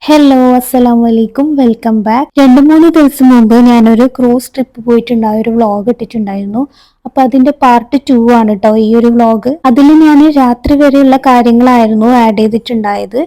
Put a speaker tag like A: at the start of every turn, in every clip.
A: Hello, അസ്സലാമലൈക്കും, welcome back. 2-3 ദിവസം മുമ്പ് ഞാനൊരു ക്രൂസ് ട്രിപ്പ് പോയിട്ടുണ്ടായ ഒരു വ്ളോഗ് ഇട്ടിട്ടുണ്ടായിരുന്നു. അപ്പൊ അതിന്റെ പാർട്ട് 2 ആണ് കേട്ടോ ഈ ഒരു വ്ളോഗ്. അതിൽ ഞാൻ രാത്രി വരെയുള്ള കാര്യങ്ങളായിരുന്നു ആഡ് ചെയ്തിട്ടുണ്ടായത്.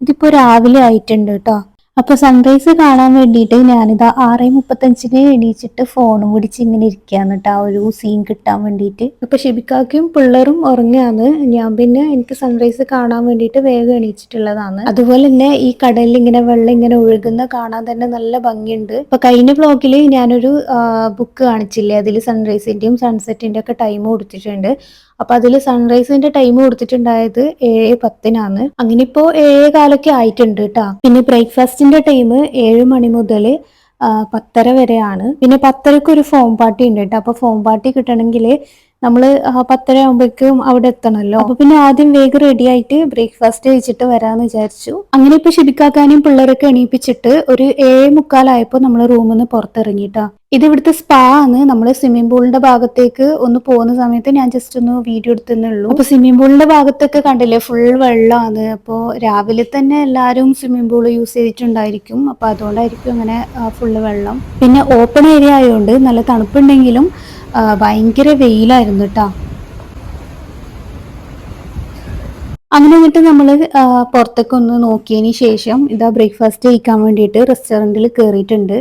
A: ഇതിപ്പോ രാവിലെ ആയിട്ടുണ്ട് കേട്ടോ. അപ്പൊ സൺറൈസ് കാണാൻ വേണ്ടിയിട്ട് ഞാനിതാ 6:35 എണീച്ചിട്ട് ഫോണും പിടിച്ച് ഇങ്ങനെ ഇരിക്കുകയാണ് കേട്ടോ, ആ ഒരു സീൻ കിട്ടാൻ വേണ്ടിയിട്ട്. അപ്പൊ ഷിബിക്കാക്കും പിള്ളേരും ഉറങ്ങുകയാണ്. ഞാൻ പിന്നെ എനിക്ക് സൺറൈസ് കാണാൻ വേണ്ടിയിട്ട് വേഗം എണീച്ചിട്ടുള്ളതാണ്. അതുപോലെ തന്നെ ഈ കടലിൽ ഇങ്ങനെ വെള്ളം ഇങ്ങനെ ഒഴുകുന്ന കാണാൻ തന്നെ നല്ല ഭംഗിയുണ്ട്. അപ്പൊ കഴിഞ്ഞ വ്ലോഗിൽ ഞാനൊരു ബുക്ക് കാണിച്ചില്ലേ, അതിൽ സൺറൈസിന്റെയും സൺസെറ്റിന്റെ ഒക്കെ ടൈം കൊടുത്തിട്ടുണ്ട്. അപ്പൊ അതിൽ സൺറൈസിന്റെ ടൈം കൊടുത്തിട്ടുണ്ടായത് 7:10 അങ്ങനെ ഇപ്പോ 7:15 ആയിട്ടുണ്ട് കേട്ടോ. പിന്നെ ബ്രേക്ക്ഫാസ്റ്റിന്റെ ടൈം 7 മണി മുതൽ 10:30 വരെയാണ്. പിന്നെ 10:30 ഒരു ഫോം പാർട്ടി ഉണ്ട് കേട്ടോ. അപ്പൊ ഫോം പാർട്ടി കിട്ടണമെങ്കിൽ നമ്മള് 10:30 ആകുമ്പോഴേക്കും അവിടെ എത്തണമല്ലോ. അപ്പൊ പിന്നെ ആദ്യം വേഗം റെഡി ആയിട്ട് ബ്രേക്ക്ഫാസ്റ്റ് കഴിച്ചിട്ട് വരാന്ന് വിചാരിച്ചു. അങ്ങനെ ഇപ്പൊ ഷിബിക്കാക്കാനും പിള്ളേരൊക്കെ എണീപ്പിച്ചിട്ട് ഒരു 7:45 നമ്മൾ റൂമിൽ നിന്ന് പുറത്തിറങ്ങിട്ടാ. ഇത് ഇവിടുത്തെ സ്പാ ആണ്. നമ്മൾ സ്വിമ്മിംഗ് പൂളിന്റെ ഭാഗത്തേക്ക് ഒന്ന് പോകുന്ന സമയത്ത് ഞാൻ ജസ്റ്റ് ഒന്ന് വീഡിയോ എടുത്തേ. അപ്പൊ സ്വിമ്മിംഗ് പൂളിന്റെ ഭാഗത്തൊക്കെ കണ്ടില്ലേ, ഫുൾ വെള്ളമാണ്. അപ്പോൾ രാവിലെ തന്നെ എല്ലാവരും സ്വിമ്മിംഗ് പൂൾ യൂസ് ചെയ്തിട്ടുണ്ടായിരിക്കും. അപ്പൊ അതുകൊണ്ടായിരിക്കും അങ്ങനെ ഫുള്ള് വെള്ളം. പിന്നെ ഓപ്പൺ ഏരിയ ആയതുകൊണ്ട് നല്ല തണുപ്പുണ്ടെങ്കിലും ഭയങ്കര വെയിലായിരുന്നു കേട്ടോ. അങ്ങനെ എന്നിട്ട് നമ്മൾ പുറത്തൊക്കെ ഒന്ന് നോക്കിയതിന് ശേഷം ഇതാ ബ്രേക്ക്ഫാസ്റ്റ് കഴിക്കാൻ വേണ്ടിയിട്ട് റെസ്റ്റോറൻറ്റിൽ കയറിയിട്ടുണ്ട്.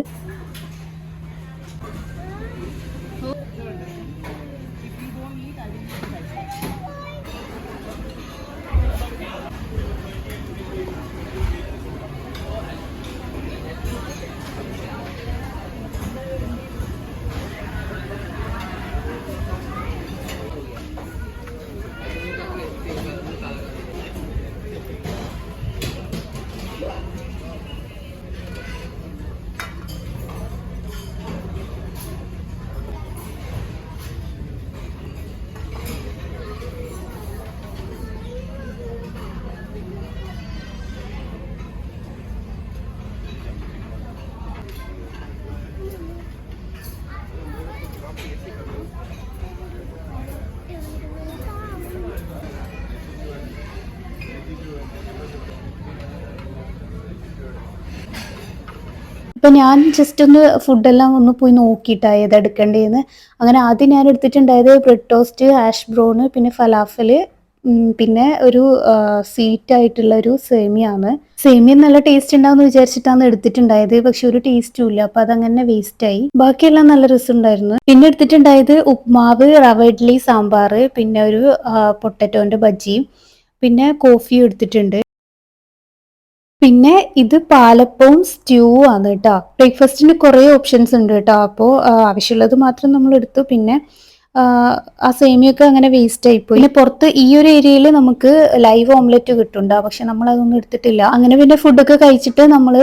A: അപ്പൊ ഞാൻ ജസ്റ്റ് ഒന്ന് ഫുഡെല്ലാം ഒന്ന് പോയി നോക്കിയിട്ടാണ് ഏതെടുക്കേണ്ടതെന്ന്. അങ്ങനെ ആദ്യം ഞാൻ എടുത്തിട്ടുണ്ടായത് ബ്രെഡ് ടോസ്റ്റ്, ആഷ് ബ്രൗണ്, പിന്നെ ഫലാഫല്, പിന്നെ ഒരു സ്വീറ്റ് ആയിട്ടുള്ള ഒരു സേമിയാണ്. സേമിയ നല്ല ടേസ്റ്റ് ഉണ്ടാവുമെന്ന് വിചാരിച്ചിട്ടാണ് എടുത്തിട്ടുണ്ടായത്. പക്ഷെ ഒരു ടേസ്റ്റും ഇല്ല. അപ്പൊ അതങ്ങനെ വേസ്റ്റ് ആയി. ബാക്കിയെല്ലാം നല്ല രസമുണ്ടായിരുന്നു. പിന്നെ എടുത്തിട്ടുണ്ടായത് ഉപ്മാവ്, റവ ഇഡ്ഡലി, സാമ്പാർ, പിന്നെ ഒരു പൊട്ടറ്റോന്റെ ബജ്ജിയും, പിന്നെ കോഫിയും എടുത്തിട്ടുണ്ട്. പിന്നെ ഇത് പാലപ്പവും സ്റ്റ്യൂ ആണ് കേട്ടോ. ബ്രേക്ക്ഫാസ്റ്റിന് കുറേ ഓപ്ഷൻസ് ഉണ്ട് കേട്ടോ. അപ്പോൾ ആവശ്യമുള്ളത് മാത്രം നമ്മൾ എടുത്തു. പിന്നെ ആ സേമിയൊക്കെ അങ്ങനെ വേസ്റ്റ് ആയിപ്പോയി. പിന്നെ പുറത്ത് ഈ ഒരു ഏരിയയിൽ നമുക്ക് ലൈവ് ഓംലെറ്റ് കിട്ടുന്നുണ്ട്. പക്ഷെ നമ്മൾ അതൊന്നും എടുത്തിട്ടില്ല. അങ്ങനെ പിന്നെ ഫുഡൊക്കെ കഴിച്ചിട്ട് നമ്മൾ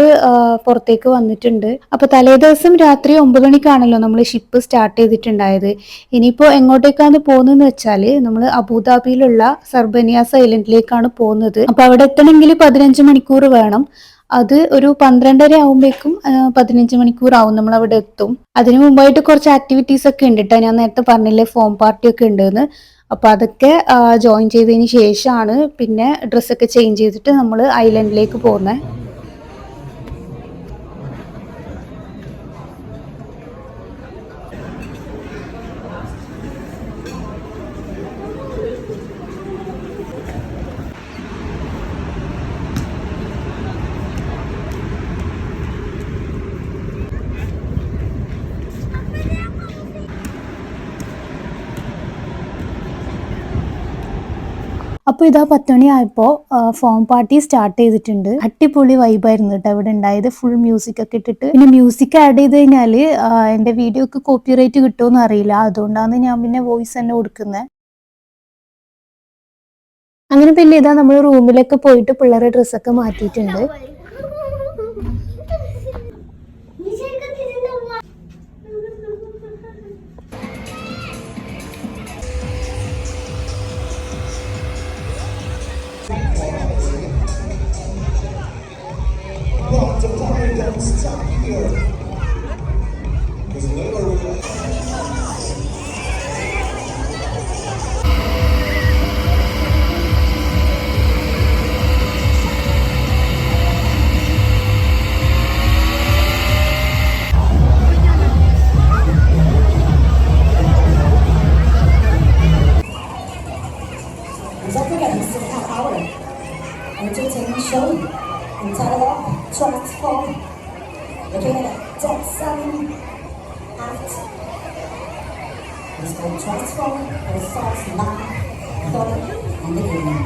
A: പുറത്തേക്ക് വന്നിട്ടുണ്ട്. അപ്പൊ തലേ ദിവസം രാത്രി 9 മണിക്കാണല്ലോ നമ്മൾ ഷിപ്പ് സ്റ്റാർട്ട് ചെയ്തിട്ടുണ്ടായത്. ഇനിയിപ്പോ എങ്ങോട്ടേക്കാണ് പോകുന്നതെന്ന് വെച്ചാല് നമ്മൾ അബുദാബിയിലുള്ള സർബനിയാസ് ഐലൻഡിലേക്കാണ് പോകുന്നത്. അപ്പൊ അവിടെ എത്തണമെങ്കിൽ 15 മണിക്കൂർ വേണം. അത് ഒരു 12:30 ആകുമ്പോഴേക്കും 15 മണിക്കൂർ ആവും നമ്മൾ അവിടെ എത്തും. അതിനു മുമ്പായിട്ട് കുറച്ച് ആക്ടിവിറ്റീസ് ഒക്കെ ഉണ്ട് കേട്ടോ. ഞാൻ നേരത്തെ പറഞ്ഞില്ലേ ഫോം പാർട്ടി ഒക്കെ ഉണ്ടെന്ന്. അപ്പൊ അതൊക്കെ ജോയിൻ ചെയ്തതിന് ശേഷമാണ് പിന്നെ ഡ്രസ്സൊക്കെ ചേഞ്ച് ചെയ്തിട്ട് നമ്മൾ ഐലൻഡിലേക്ക് പോകുന്നത്. അപ്പൊ ഇതാ 10 മണി ആയപ്പോ ഫോം പാർട്ടി സ്റ്റാർട്ട് ചെയ്തിട്ടുണ്ട്. അടിപൊളി വൈബായിരുന്നു കേട്ടോ ഇവിടെ ഉണ്ടായത്. ഫുൾ മ്യൂസിക് ഒക്കെ ഇട്ടിട്ട്. പിന്നെ മ്യൂസിക് ആഡ് ചെയ്ത് കഴിഞ്ഞാല് എന്റെ വീഡിയോക്ക് കോപ്പിറൈറ്റ് കിട്ടുമെന്ന് അറിയില്ല. അതുകൊണ്ടാണ് ഞാൻ പിന്നെ വോയിസ് തന്നെ കൊടുക്കുന്നത്. അങ്ങനെ പിന്നെ ഇതാ നമ്മൾ റൂമിലൊക്കെ പോയിട്ട് പിള്ളേരുടെ ഡ്രസ്സൊക്കെ മാറ്റിയിട്ടുണ്ട്.
B: transform. Together, Jackson, act. Mr. Transform, the sauce, love, thought, and the evening.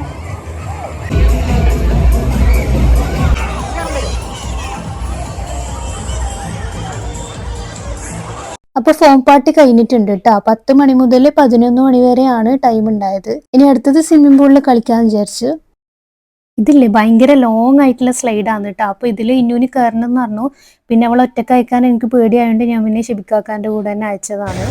A: അപ്പൊ ഫോം പാർട്ടി കഴിഞ്ഞിട്ടുണ്ട് കേട്ടോ. 10 മണി മുതൽ 11 മണി വരെയാണ് ടൈം ഉണ്ടായത്. ഇനി അടുത്തത് സ്വിമ്മിംഗ് പൂളിൽ കളിക്കാന്ന് വിചാരിച്ചു. ഇതില്ലേ ഭയങ്കര ലോങ് ആയിട്ടുള്ള സ്ലൈഡാണ് കേട്ടോ. അപ്പൊ ഇതിൽ ഇന്നൂന് കയറണം എന്ന് പറഞ്ഞു. പിന്നെ അവൾ ഒറ്റക്ക് അയക്കാൻ എനിക്ക് പേടിയായതുകൊണ്ട് ഞാൻ പിന്നെ ഷിബിക്കാക്കാന്റെ കൂടെ തന്നെ അയച്ചതാണ്.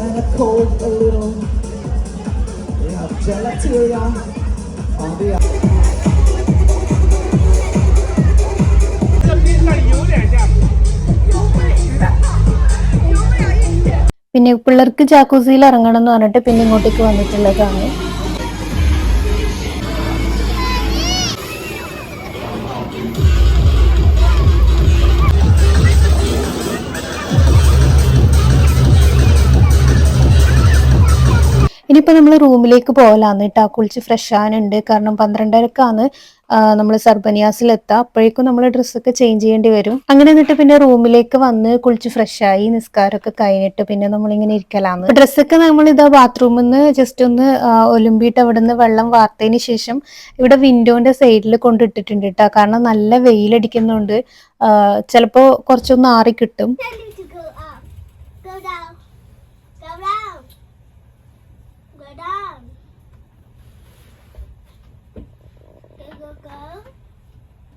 B: And a cold a little. We have gelateria on the
A: പിന്നെ പിള്ളേർക്ക് ജാക്കൂസിയിൽ ഇറങ്ങണം എന്ന് പറഞ്ഞിട്ട് പിന്നെ ഇങ്ങോട്ടേക്ക് വന്നിട്ടുള്ളതാണ്. ഇനിയിപ്പോൾ നമ്മൾ റൂമിലേക്ക് പോകലാന്ന് കേട്ടോ. കുളിച്ച് ഫ്രഷ് ആകാനുണ്ട്. കാരണം 12:30ക്കാണ് നമ്മൾ സർബനിയാസിലെത്തുക. അപ്പോഴേക്കും നമ്മൾ ഡ്രസ്സൊക്കെ ചേഞ്ച് ചെയ്യേണ്ടി വരും. അങ്ങനെ എന്നിട്ട് പിന്നെ റൂമിലേക്ക് വന്ന് കുളിച്ച് ഫ്രഷ് ആയി നിസ്കാരമൊക്കെ കഴിഞ്ഞിട്ട് പിന്നെ നമ്മളിങ്ങനെ ഇരിക്കലാന്ന്. ഡ്രസ്സൊക്കെ നമ്മൾ ഇതാ ബാത്റൂമിൽ നിന്ന് ജസ്റ്റ് ഒന്ന് ഒലുമ്പിയിട്ട് അവിടെ നിന്ന് വെള്ളം വാർത്തതിന് ശേഷം ഇവിടെ വിൻഡോന്റെ സൈഡിൽ കൊണ്ടിട്ടിട്ടുണ്ട് കേട്ടോ. കാരണം നല്ല വെയിലടിക്കുന്നുണ്ട്. ചിലപ്പോൾ കുറച്ചൊന്ന് ആറി കിട്ടും.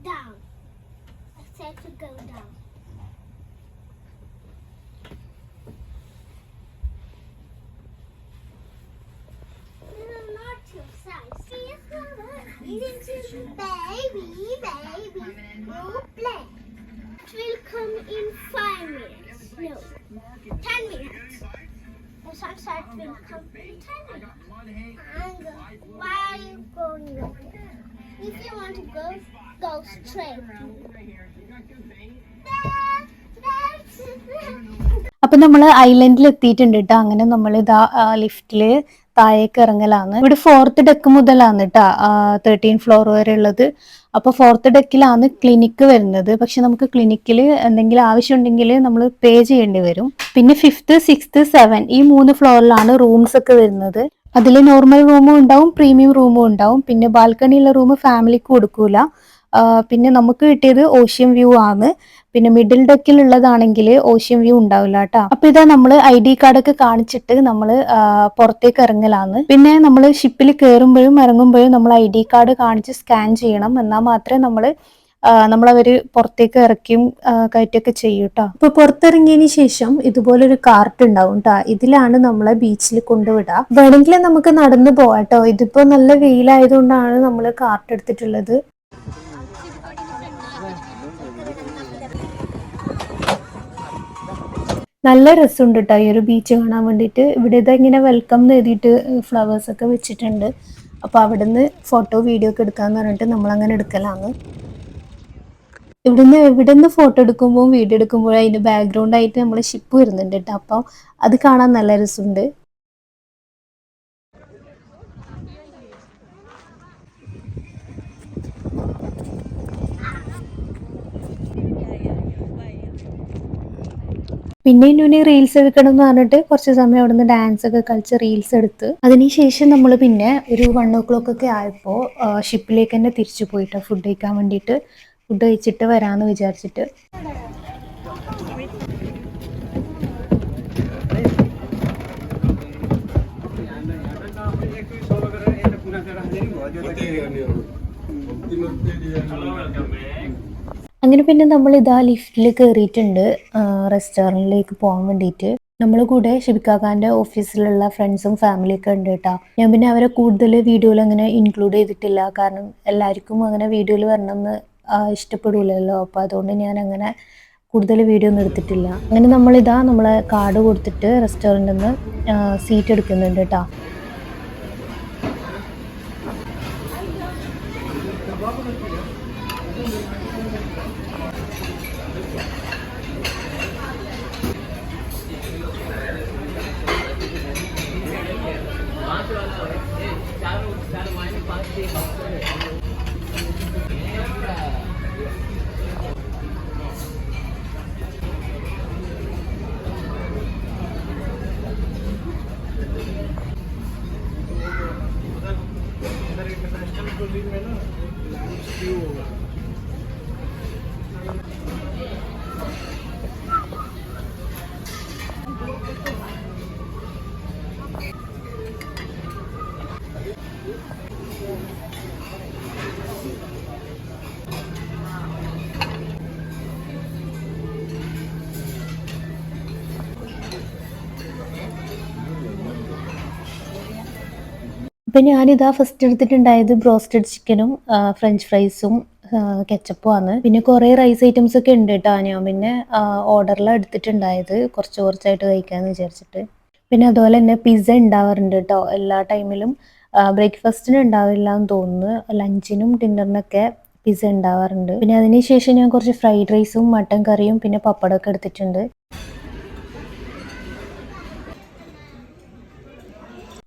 C: Down. I said to go down. No, not your size. See, it's not right. Baby, no play. It will come in 5 minutes. No, 10 minutes. The sunset will come in 10 minutes. And why are you going over there? If you want to go straight.
A: അപ്പൊ നമ്മൾ ഐലൻഡിൽ എത്തിയിട്ടുണ്ട് കേട്ടോ. അങ്ങനെ നമ്മൾ ഇതാ ലിഫ്റ്റില് താഴേക്ക് ഇറങ്ങലാണ്. ഇവിടെ 4th deck മുതലാണ് കേട്ടോ 13 ഫ്ലോർ വരെ ഉള്ളത്. അപ്പൊ 4th ഡെക്കിലാണ് ക്ലിനിക്ക് വരുന്നത്. പക്ഷെ നമുക്ക് ക്ലിനിക്കിൽ എന്തെങ്കിലും ആവശ്യമുണ്ടെങ്കിൽ നമ്മൾ പേ ചെയ്യേണ്ടി വരും. പിന്നെ 5th 6th 7 ഈ 3 ഫ്ലോറിലാണ് റൂംസ് ഒക്കെ വരുന്നത്. അതിൽ നോർമൽ റൂമും ഉണ്ടാവും, പ്രീമിയം റൂമും ഉണ്ടാവും. പിന്നെ ബാൽക്കണിയുള്ള റൂം ഫാമിലിക്ക് കൊടുക്കൂല. പിന്നെ നമുക്ക് കിട്ടിയത് ഓഷ്യൻ വ്യൂ ആണ്. പിന്നെ മിഡിൽ ഡെക്കിൽ ഉള്ളതാണെങ്കിൽ ഓഷ്യൻ വ്യൂ ഉണ്ടാവില്ല കേട്ടോ. അപ്പൊ ഇതാ നമ്മൾ ID കാർഡൊക്കെ കാണിച്ചിട്ട് നമ്മൾ പുറത്തേക്ക് ഇറങ്ങലാണ്. പിന്നെ നമ്മൾ ഷിപ്പിൽ കയറുമ്പോഴും ഇറങ്ങുമ്പോഴും നമ്മൾ ID കാർഡ് കാണിച്ച് സ്കാൻ ചെയ്യണം. എന്നാൽ മാത്രമേ നമ്മളവര് പുറത്തേക്ക് ഇറക്കിയും കയറ്റൊക്കെ ചെയ്യും കേട്ടോ. ഇപ്പൊ പുറത്തിറങ്ങിയതിന് ശേഷം ഇതുപോലൊരു കാർട്ട് ഉണ്ടാവും കേട്ടോ. ഇതിലാണ് നമ്മളെ ബീച്ചിൽ കൊണ്ടുവിടുക. വേണമെങ്കിൽ നമുക്ക് നടന്നു പോവാം കേട്ടോ. ഇതിപ്പോ നല്ല വെയിലായതുകൊണ്ടാണ് നമ്മൾ കാർട്ട് എടുത്തിട്ടുള്ളത്. നല്ല രസമുണ്ട് കേട്ടോ ഈ ഒരു ബീച്ച് കാണാൻ വേണ്ടിയിട്ട്. ഇവിടെ ഇങ്ങനെ വെൽക്കം എന്ന് എഴുതിയിട്ട് ഫ്ലവേഴ്സ് ഒക്കെ വെച്ചിട്ടുണ്ട്. അപ്പൊ അവിടുന്ന് ഫോട്ടോ വീഡിയോ ഒക്കെ എടുക്കാന്ന് പറഞ്ഞിട്ട് നമ്മൾ അങ്ങനെ എടുക്കലാണ്. ഇവിടുന്ന് ഫോട്ടോ എടുക്കുമ്പോൾ വീഡിയോ എടുക്കുമ്പോഴും അതിന്റെ ബാക്ക്ഗ്രൗണ്ട് ആയിട്ട് നമ്മൾ ഷിപ്പ് വരുന്നുണ്ട് കേട്ടോ. അപ്പം അത് കാണാൻ നല്ല രസമുണ്ട്. പിന്നെ ഇന്നുനെ റീൽസ് എടുക്കണം എന്ന് പറഞ്ഞിട്ട് കുറച്ച് സമയം അവിടുന്ന് ഡാൻസ് ഒക്കെ കളിച്ച് റീൽസ് എടുത്ത് അതിനുശേഷം നമ്മൾ പിന്നെ ഒരു 1 o'clock ഒക്കെ ആയപ്പോൾ ഷിപ്പിലേക്ക് തന്നെ തിരിച്ചു പോയിട്ട് ഫുഡ് കഴിക്കാൻ വേണ്ടിയിട്ട് ഫുഡ് കഴിച്ചിട്ട് വരാമെന്ന് വിചാരിച്ചിട്ട്. അങ്ങനെ പിന്നെ നമ്മൾ ഇതാ ലിഫ്റ്റിൽ കയറിയിട്ടുണ്ട് റെസ്റ്റോറൻറ്റിലേക്ക് പോകാൻ വേണ്ടിയിട്ട്. നമ്മളെ കൂടെ ഷിബിക്കാക്കാൻ്റെ ഓഫീസിലുള്ള ഫ്രണ്ട്സും ഫാമിലിയൊക്കെ ഉണ്ട് കേട്ടോ. ഞാൻ പിന്നെ അവരെ കൂടുതൽ വീഡിയോയിൽ അങ്ങനെ ഇൻക്ലൂഡ് ചെയ്തിട്ടില്ല. കാരണം എല്ലാവർക്കും അങ്ങനെ വീഡിയോയിൽ വരണമെന്ന് ഇഷ്ടപ്പെടില്ലല്ലോ. അപ്പോൾ അതുകൊണ്ട് ഞാൻ അങ്ങനെ കൂടുതൽ വീഡിയോ ഒന്നും എടുത്തിട്ടില്ല. അങ്ങനെ നമ്മളിതാ നമ്മളെ കാർഡ് കൊടുത്തിട്ട് റെസ്റ്റോറൻറ്റിൽ നിന്ന് സീറ്റ് എടുക്കുന്നുണ്ട് കേട്ടോ. അപ്പൊ ഞാനിതാ ഫസ്റ്റ് എടുത്തിട്ടുണ്ടായത് ബ്രോസ്റ്റഡ് ചിക്കനും ഫ്രഞ്ച് ഫ്രൈസും കെച്ചപ്പും ആണ്. പിന്നെ കുറെ റൈസ് ഐറ്റംസ് ഒക്കെ ഉണ്ട് കേട്ടോ. ഞാൻ പിന്നെ ഓർഡറിലാണ് എടുത്തിട്ടുണ്ടായത്, കുറച്ച് കുറച്ചായിട്ട് കഴിക്കാന്ന് വിചാരിച്ചിട്ട്. പിന്നെ അതുപോലെ തന്നെ പിസ്സ ഉണ്ടാവാറുണ്ട് കേട്ടോ എല്ലാ ടൈമിലും. ബ്രേക്ക്ഫാസ്റ്റിന് ഉണ്ടാവില്ല എന്ന് തോന്നുന്നു, ലഞ്ചിനും ഡിന്നറിനൊക്കെ പിസ്സ ഉണ്ടാവാറുണ്ട്. പിന്നെ അതിന് ശേഷം ഞാൻ കുറച്ച് ഫ്രൈഡ് റൈസും മട്ടൻ കറിയും പിന്നെ പപ്പടമൊക്കെ എടുത്തിട്ടുണ്ട്.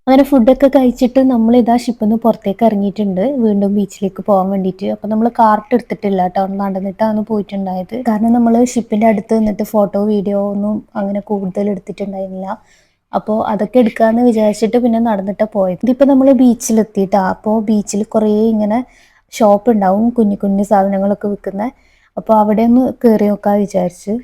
A: അങ്ങനെ ഫുഡൊക്കെ കഴിച്ചിട്ട് നമ്മൾ ഇതാ ഷിപ്പിൽ നിന്ന് പുറത്തേക്ക് ഇറങ്ങിയിട്ടുണ്ട്, വീണ്ടും ബീച്ചിലേക്ക് പോകാൻ വേണ്ടിയിട്ട്. അപ്പോൾ നമ്മൾ കാർട്ട് എടുത്തിട്ടില്ല കേട്ടോ, നടന്നിട്ടാണ് പോയിട്ടുണ്ടായത്. കാരണം നമ്മൾ ഷിപ്പിൻ്റെ അടുത്ത് നിന്നിട്ട് ഫോട്ടോ വീഡിയോ ഒന്നും അങ്ങനെ കൂടുതൽ എടുത്തിട്ടുണ്ടായിരുന്നില്ല. അപ്പോൾ അതൊക്കെ എടുക്കാമെന്ന് വിചാരിച്ചിട്ട് പിന്നെ നടന്നിട്ടാണ് പോയത്. ഇതിപ്പോൾ നമ്മൾ ബീച്ചിലെത്തിയിട്ടാ. അപ്പോൾ ബീച്ചിൽ കുറേ ഇങ്ങനെ ഷോപ്പ് ഉണ്ടാവും, കുഞ്ഞു കുഞ്ഞു സാധനങ്ങളൊക്കെ വിൽക്കുന്നത്. അപ്പോൾ അവിടെ ഒന്ന് കയറി നോക്കാൻ വിചാരിച്ചു.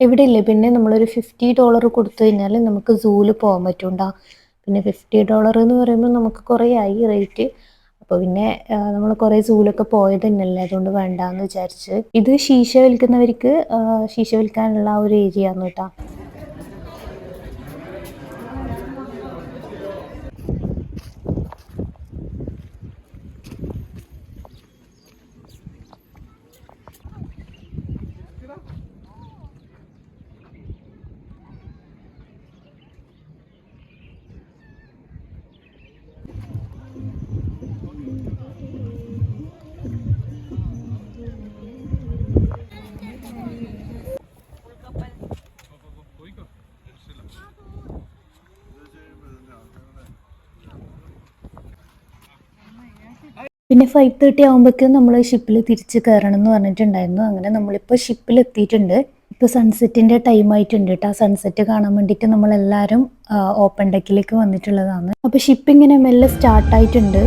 A: ഇവിടെ ഇല്ലേ, പിന്നെ നമ്മളൊരു $50 കൊടുത്തു കഴിഞ്ഞാൽ നമുക്ക് സൂവിൽ പോകാൻ പറ്റുണ്ടാ. പിന്നെ $50 എന്ന് പറയുമ്പോൾ നമുക്ക് കുറേ ആയി റേറ്റ്. അപ്പോൾ പിന്നെ നമ്മൾ കുറേ സൂവിലൊക്കെ പോയത് തന്നെയല്ലേ, അതുകൊണ്ട് വേണ്ടാന്ന് വിചാരിച്ച്. ഇത് ശീശ വിൽക്കുന്നവർക്ക് ശീശ വിൽക്കാനുള്ള ഒരു ഏരിയ ആണ് കേട്ടോ. പിന്നെ 5:30 ആകുമ്പോഴേക്കും നമ്മൾ ഷിപ്പിൽ തിരിച്ച് കയറണം എന്ന് പറഞ്ഞിട്ടുണ്ടായിരുന്നു. അങ്ങനെ നമ്മളിപ്പോൾ ഷിപ്പിൽ എത്തിയിട്ടുണ്ട്. ഇപ്പോൾ സൺസെറ്റിൻ്റെ ടൈം ആയിട്ടുണ്ട് കേട്ടോ. സൺസെറ്റ് കാണാൻ വേണ്ടിയിട്ട് നമ്മളെല്ലാവരും ഓപ്പൺ ഡെക്കിലേക്ക് വന്നിട്ടുള്ളതാണ്. അപ്പോൾ ഷിപ്പ് ഇങ്ങനെ മെല്ലെ സ്റ്റാർട്ടായിട്ടുണ്ട്.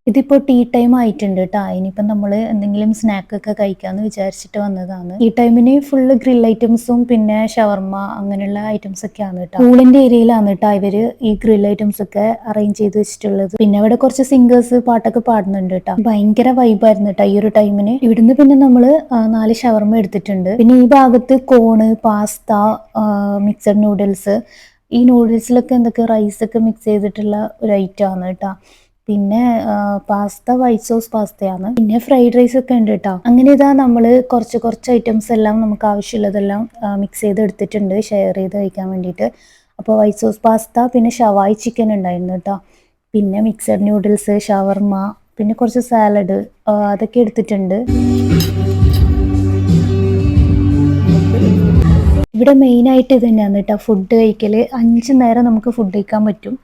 A: ഇതിപ്പോൾ ടീ ടൈം ആയിട്ടുണ്ട് കേട്ടോ. ഇനിയിപ്പം നമ്മൾ എന്തെങ്കിലും സ്നാക്കൊക്കെ കഴിക്കാമെന്ന് വിചാരിച്ചിട്ട് വന്നതാണ്. ഈ ടൈമിന് ഫുള്ള് ഗ്രിൽ ഐറ്റംസും പിന്നെ ഷവർമ അങ്ങനെയുള്ള ഐറ്റംസ് ഒക്കെയാണ് കേട്ടോ. പൂളിന്റെ ഏരിയയിലാണ് കേട്ടോ ഇവര് ഈ ഗ്രിൽ ഐറ്റംസ് ഒക്കെ അറേഞ്ച് ചെയ്ത് വെച്ചിട്ടുള്ളത്. പിന്നെ അവിടെ കുറച്ച് സിംഗേഴ്സ് പാട്ടൊക്കെ പാടുന്നുണ്ട് കേട്ടോ. ഭയങ്കര വൈബായിരുന്നു കേട്ടോ ഈ ഒരു ടൈമിന്. ഇവിടുന്ന് പിന്നെ നമ്മള് 4 ഷവർമ എടുത്തിട്ടുണ്ട്. പിന്നെ ഈ ഭാഗത്ത് കോണ്, പാസ്ത, മിക്സഡ് നൂഡിൽസ്. ഈ നൂഡിൽസിലൊക്കെ എന്തൊക്കെ റൈസൊക്കെ മിക്സ് ചെയ്തിട്ടുള്ള ഒരു ഐറ്റം ആണ് കേട്ടോ. പിന്നെ പാസ്ത വൈറ്റ് സോസ് പാസ്തയാണ്. പിന്നെ ഫ്രൈഡ് റൈസ് ഒക്കെ ഉണ്ട് കേട്ടോ. അങ്ങനെ ഇതാ നമ്മൾ കുറച്ച് ഐറ്റംസ് എല്ലാം നമുക്ക് ആവശ്യമുള്ളതെല്ലാം മിക്സ് ചെയ്ത് എടുത്തിട്ടുണ്ട്, ഷെയർ ചെയ്ത് കഴിക്കാൻ വേണ്ടിയിട്ട്. അപ്പോൾ വൈറ്റ് സോസ് പാസ്ത, പിന്നെ ഷവായി ചിക്കൻ ഉണ്ടായിരുന്നു കേട്ടോ. പിന്നെ മിക്സഡ് നൂഡിൽസ്, ഷവർമ, പിന്നെ കുറച്ച് സാലഡ്, അതൊക്കെ എടുത്തിട്ടുണ്ട്. ഇവിടെ മെയിനായിട്ട് ഇത് തന്നെയാണ് കേട്ടോ ഫുഡ് കഴിക്കൽ. 5 നേരം നമുക്ക് ഫുഡ് കഴിക്കാൻ പറ്റും.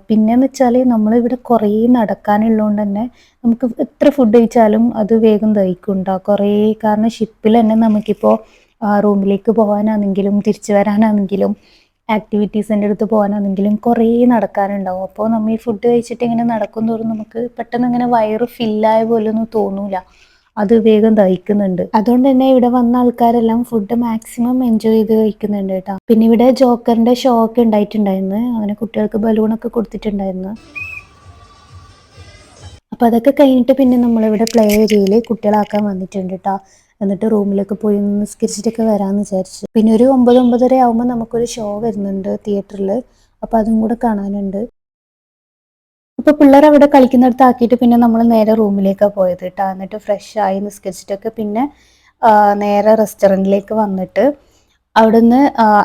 A: പിന്നെന്ന് വെച്ചാൽ നമ്മളിവിടെ കുറേ നടക്കാനുള്ളതുകൊണ്ട് തന്നെ നമുക്ക് എത്ര ഫുഡ് കഴിച്ചാലും അത് വേഗം ദഹിക്കുണ്ടാവും കുറേ. കാരണം ഷിപ്പിൽ തന്നെ നമുക്കിപ്പോൾ റൂമിലേക്ക് പോകാനാണെങ്കിലും തിരിച്ചു വരാനാണെങ്കിലും ആക്ടിവിറ്റീസിൻ്റെ അടുത്ത് പോകാനാണെങ്കിലും കുറേ നടക്കാനുണ്ടാവും. അപ്പോൾ നമ്മൾ ഈ ഫുഡ് കഴിച്ചിട്ട് ഇങ്ങനെ നടക്കും തോറും നമുക്ക് പെട്ടെന്ന് ഇങ്ങനെ വയറ് ഫില്ലായ പോലെ ഒന്നും തോന്നൂല, അത് വേഗം ദഹിക്കുന്നുണ്ട്. അതുകൊണ്ട് തന്നെ ഇവിടെ വന്ന ആൾക്കാരെല്ലാം ഫുഡ് മാക്സിമം എൻജോയ് ചെയ്ത് കഴിക്കുന്നുണ്ട് കേട്ടോ. പിന്നെ ഇവിടെ ജോക്കറിന്റെ ഷോ ഒക്കെ ഉണ്ടായിട്ടുണ്ടായിരുന്നു, അങ്ങനെ കുട്ടികൾക്ക് ബലൂണൊക്കെ കൊടുത്തിട്ടുണ്ടായിരുന്നു. അപ്പൊ അതൊക്കെ കഴിഞ്ഞിട്ട് പിന്നെ നമ്മളിവിടെ പ്ലേ ഏരിയയിൽ കുട്ടികളാക്കാൻ വന്നിട്ടുണ്ട് കേട്ടോ. എന്നിട്ട് റൂമിലൊക്കെ പോയി നിസ്കരിച്ചിട്ടൊക്കെ വരാമെന്ന് വിചാരിച്ചു. പിന്നെ ഒരു 9-9:30 ആകുമ്പോൾ നമുക്കൊരു ഷോ വരുന്നുണ്ട് തിയേറ്ററിൽ, അപ്പൊ അതും കൂടെ കാണാനുണ്ട്. അപ്പൊ പിള്ളേർ അവിടെ കളിക്കുന്നിടത്ത് ആക്കിയിട്ട് പിന്നെ നമ്മൾ നേരെ റൂമിലേക്കാണ് പോയത് കേട്ടോ. എന്നിട്ട് ഫ്രഷ് ആയി നിസ്കരിച്ചിട്ടൊക്കെ പിന്നെ നേരെ റെസ്റ്റോറൻറ്റിലേക്ക് വന്നിട്ട് അവിടുന്ന്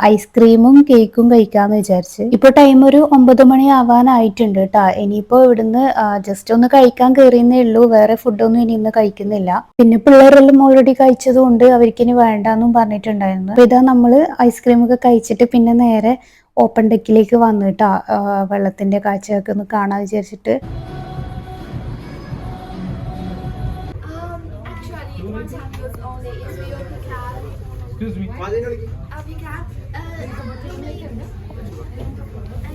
A: ഐസ്ക്രീമും കേക്കും കഴിക്കാമെന്ന് വിചാരിച്ച്. ഇപ്പോൾ ടൈം ഒരു 9 മണി ആവാനായിട്ടുണ്ട് കേട്ടോ. ഇനിയിപ്പോൾ ഇവിടുന്ന് ജസ്റ്റ് ഒന്ന് കഴിക്കാൻ കയറിയെന്നേ ഉള്ളൂ, വേറെ ഫുഡൊന്നും ഇനി ഇന്ന് കഴിക്കുന്നില്ല. പിന്നെ പിള്ളേരെല്ലാം ഓൾറെഡി കഴിച്ചതുകൊണ്ട് അവർക്ക് ഇനി വേണ്ടാന്നും പറഞ്ഞിട്ടുണ്ടായിരുന്നു. അപ്പോൾ ഇതാ നമ്മൾ ഐസ്ക്രീമൊക്കെ കഴിച്ചിട്ട് പിന്നെ നേരെ ഓപ്പൺ ഡെക്കിലേക്ക് വന്നിട്ടാ വെള്ളത്തിന്റെ കാഴ്ചയൊക്കെ ഒന്ന് കാണാൻ വിചാരിച്ചിട്ട്.
D: Actually, one time was only if we open cat.
E: Excuse me.
D: We cat.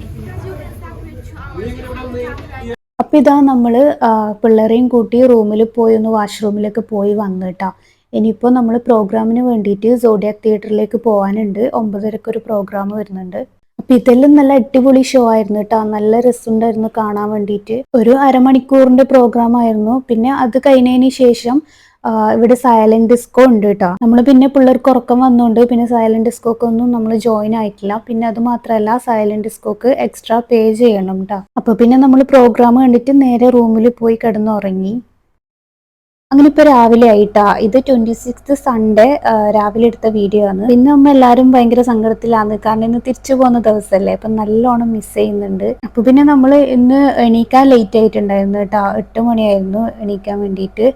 D: Because you can start with 2 hours.
A: അപ്പൊ ഇതാ നമ്മള് പിള്ളേരെയും കൂട്ടി റൂമിൽ പോയി ഒന്ന് വാഷ്റൂമിലേക്ക് പോയി വന്നിട്ടാ. ഇനിയിപ്പോൾ നമ്മൾ പ്രോഗ്രാമിന് വേണ്ടിയിട്ട് സോഡിയാക് തിയേറ്ററിലേക്ക് പോകാനുണ്ട്. 9:30 ഒരു പ്രോഗ്രാം വരുന്നുണ്ട്. അപ്പൊ ഇതെല്ലാം നല്ല അടിപൊളി ഷോ ആയിരുന്നു കേട്ടോ, നല്ല രസമുണ്ടായിരുന്നു കാണാൻ വേണ്ടിയിട്ട്. ഒരു അരമണിക്കൂറിന്റെ പ്രോഗ്രാം ആയിരുന്നു. പിന്നെ അത് കഴിഞ്ഞതിന് ശേഷം ഇവിടെ സൈലന്റ് ഡിസ്കോ ഉണ്ട് കേട്ടോ. നമ്മൾ പിന്നെ പിള്ളേർക്ക് ഉറക്കം വന്നുകൊണ്ട് പിന്നെ സൈലന്റ് ഡിസ്കോക്ക് ഒന്നും നമ്മൾ ജോയിൻ ആയിട്ടില്ല. പിന്നെ അത് മാത്രമല്ല സൈലന്റ് ഡിസ്കോക്ക് എക്സ്ട്രാ പേ ചെയ്യണം കേട്ടോ. അപ്പൊ പിന്നെ നമ്മൾ പ്രോഗ്രാം കണ്ടിട്ട് നേരെ റൂമിൽ പോയി കിടന്നുറങ്ങി. അങ്ങനെ ഇപ്പൊ രാവിലെ ആയിട്ടാ. ഇത് 26th സൺഡേ രാവിലെ എടുത്ത വീഡിയോ ആണ്. പിന്നെ നമ്മ എല്ലാരും ഭയങ്കര സങ്കടത്തിലാണ്, കാരണം ഇന്ന് തിരിച്ചു പോകുന്ന ദിവസമല്ലേ, അപ്പൊ നല്ലോണം മിസ് ചെയ്യുന്നുണ്ട്. അപ്പൊ പിന്നെ നമ്മൾ ഇന്ന് എണീക്കാൻ ലേറ്റ് ആയിട്ടുണ്ടായിരുന്നു കേട്ടോ. 8 മണിയായിരുന്നു എണീക്കാൻ വേണ്ടിയിട്ട്.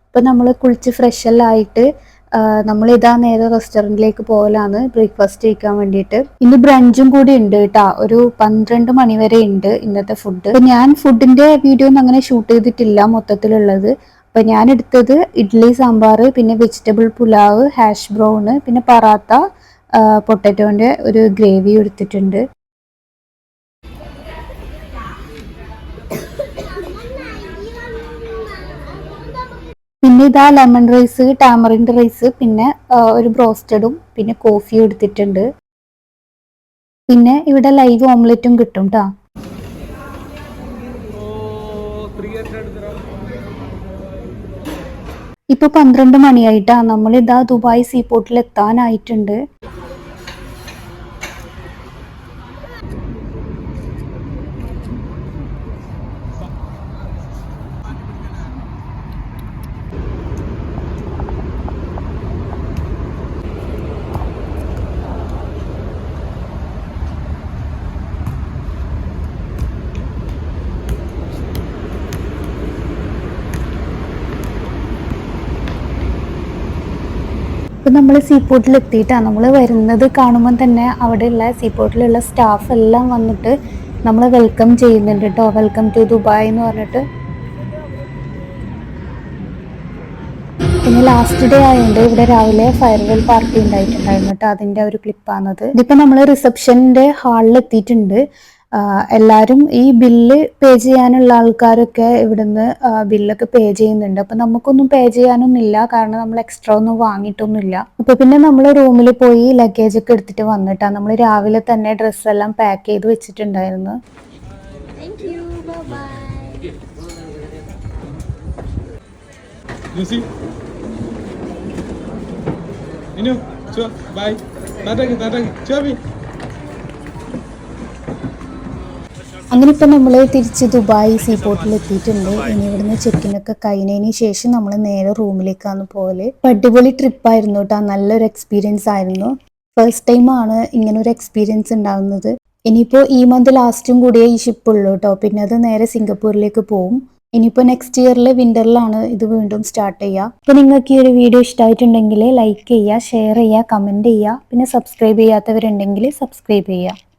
A: അപ്പൊ നമ്മൾ കുളിച്ച് ഫ്രഷ് എല്ലാം ആയിട്ട് നമ്മൾ ഇതാ നേരെ റെസ്റ്റോറൻറ്റിലേക്ക് പോകലാണ് ബ്രേക്ക്ഫാസ്റ്റ് കഴിക്കാൻ വേണ്ടിയിട്ട്. ഇന്ന് ബ്രഞ്ചും കൂടി ഉണ്ട് കേട്ടോ, ഒരു 12 മണി വരെ ഉണ്ട് ഇന്നത്തെ ഫുഡ്. അപ്പൊ ഞാൻ ഫുഡിന്റെ വീഡിയോ ഒന്നും അങ്ങനെ ഷൂട്ട് ചെയ്തിട്ടില്ല മൊത്തത്തിലുള്ളത്. അപ്പൊ ഞാൻ എടുത്തത് ഇഡ്ഡലി സാമ്പാർ, പിന്നെ വെജിറ്റബിൾ പുലാവ്, ഹാഷ് ബ്രൗണ്, പിന്നെ പറാത്ത, പൊട്ടാറ്റോന്റെ ഒരു ഗ്രേവി എടുത്തിട്ടുണ്ട്. പിന്നെ ഇതാ ലെമൺ റൈസ്, ടാമറിൻഡ് റൈസ്, പിന്നെ ഒരു ബ്രോസ്റ്റഡും പിന്നെ കോഫിയും എടുത്തിട്ടുണ്ട്. പിന്നെ ഇവിടെ ലൈവ് ഓംലെറ്റും കിട്ടും കേട്ടോ. ഇപ്പൊ 12 മണിയായിട്ടാ. നമ്മളിതാ ദുബായ് സീപോർട്ടിൽ എത്താനായിട്ടുണ്ട്. ഇപ്പം നമ്മൾ സീപോർട്ടിൽ എത്തിയിട്ടാണ്. നമ്മൾ വരുന്നത് കാണുമ്പോൾ തന്നെ അവിടെയുള്ള സീപോർട്ടിലുള്ള സ്റ്റാഫ് എല്ലാം വന്നിട്ട് നമ്മളെ വെൽക്കം ചെയ്യുന്നുണ്ട് കേട്ടോ. വെൽക്കം ടു ദുബായ് എന്ന് പറഞ്ഞിട്ട്. പിന്നെ ലാസ്റ്റ് ഡേ ആയതുകൊണ്ട് ഇവിടെ രാവിലെ ഫയർവെൽ പാർട്ടി ഉണ്ടായിട്ടുണ്ടായിരുന്നു കേട്ടോ. അതിൻ്റെ ഒരു ക്ലിപ്പാണത്. ഇതിപ്പോൾ നമ്മൾ റിസപ്ഷൻ്റെ ഹാളിൽ എത്തിയിട്ടുണ്ട്. എല്ലാവരും ഈ ബില്ല് പേ ചെയ്യാനുള്ള ആൾക്കാരൊക്കെ ഇവിടുന്ന് ബില്ലൊക്കെ പേ ചെയ്യുന്നുണ്ട്. അപ്പൊ നമുക്കൊന്നും പേ ചെയ്യാനൊന്നുമില്ല, കാരണം നമ്മൾ എക്സ്ട്രാ ഒന്നും വാങ്ങിയിട്ടൊന്നുമില്ല. അപ്പൊ പിന്നെ നമ്മൾ റൂമിൽ പോയി ലഗേജ് ഒക്കെ എടുത്തിട്ട് വന്നിട്ടാ. നമ്മൾ രാവിലെ തന്നെ ഡ്രസ്സെല്ലാം പാക്ക് ചെയ്ത് വെച്ചിട്ടുണ്ടായിരുന്നു. അങ്ങനെ ഇപ്പം നമ്മൾ തിരിച്ച് ദുബായ് സീപോർട്ടിൽ എത്തിയിട്ടുണ്ട്. ഇനി ഇവിടുന്ന് ചെക്കിനൊക്കെ കഴിഞ്ഞതിന് ശേഷം നമ്മൾ നേരെ റൂമിലേക്കാണ് പോകല്. അടിപൊളി ട്രിപ്പായിരുന്നു കേട്ടോ, നല്ലൊരു എക്സ്പീരിയൻസ് ആയിരുന്നു. ഫസ്റ്റ് ടൈമാണ് ഇങ്ങനൊരു എക്സ്പീരിയൻസ് ഉണ്ടാകുന്നത്. ഇനിയിപ്പോൾ ഈ മന്ത് ലാസ്റ്റും കൂടിയേ ഈ ഷിപ്പ് ഉള്ളൂ കേട്ടോ. പിന്നെ അത് നേരെ സിംഗപ്പൂരിലേക്ക് പോകും. ഇനിയിപ്പോൾ നെക്സ്റ്റ് ഇയറിൽ വിന്ററിലാണ് ഇത് വീണ്ടും സ്റ്റാർട്ട് ചെയ്യുക. അപ്പോൾ നിങ്ങൾക്ക് ഈ ഒരു വീഡിയോ ഇഷ്ടമായിട്ടുണ്ടെങ്കിൽ ലൈക്ക് ചെയ്യുക, ഷെയർ ചെയ്യുക, കമൻറ്റ് ചെയ്യുക. പിന്നെ സബ്സ്ക്രൈബ് ചെയ്യാത്തവരുണ്ടെങ്കിൽ സബ്സ്ക്രൈബ് ചെയ്യുക.